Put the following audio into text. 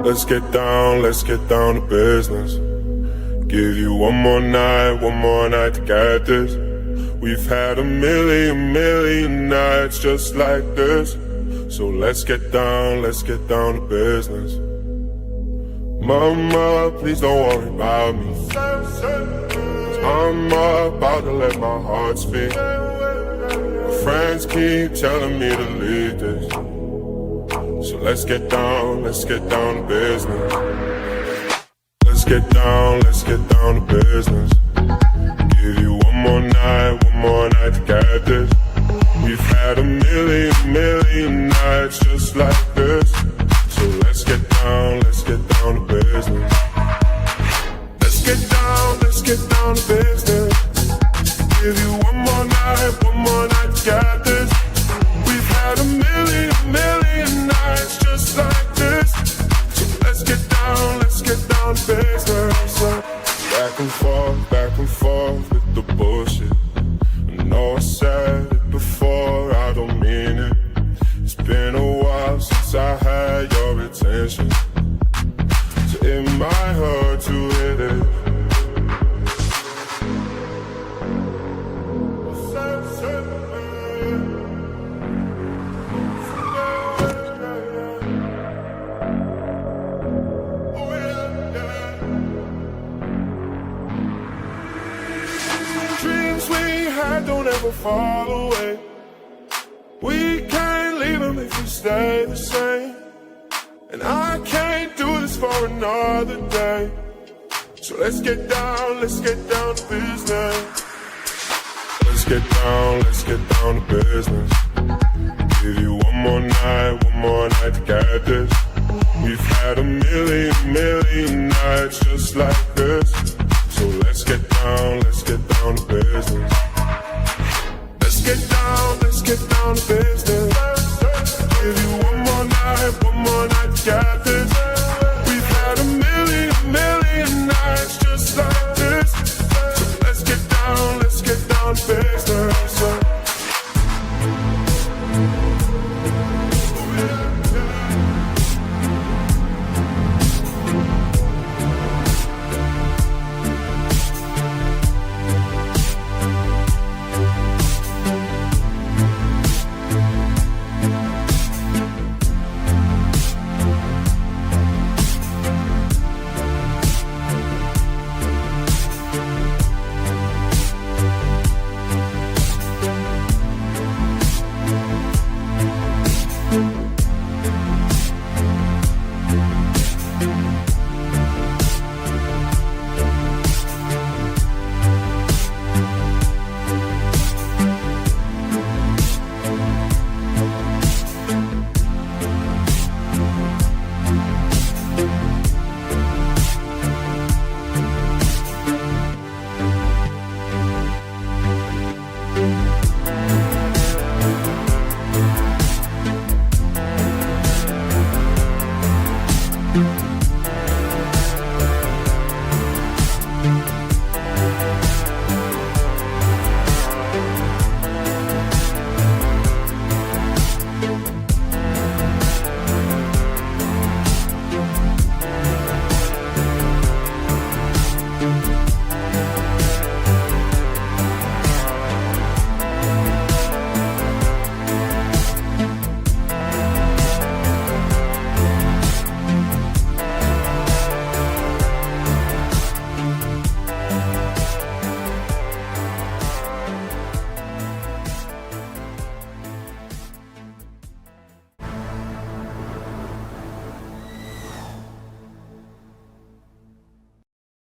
Let's get down to business. Give you one more night to get this. We've had a million nights just like this. So let's get down to business. Mama, please don't worry about me. I'm about to let my heart speak. My friends keep telling me to leave this. So let's get down to business. Let's get down to business. Give you one more night to get this. We've had a million nights just like this. So let's get down to business. Let's get down to business. Give you one more night to get this. We've had a million nights just like this. So let's get down to business. Back and forth with the bullshit. I know I said it before, I don't mean it. It's been a while since I had your attention, so it might hurt to hit it. Don't ever fall away. We can't leave them if we stay the same. And I can't do this for another day. So let's get down to business. Let's get down to business. Give you one more night to get this. We've had a million nights just like this. So let's get down to business. Let's get down to business. Give you one more night to get this. We've had a million nights just like this. So let's get down to business.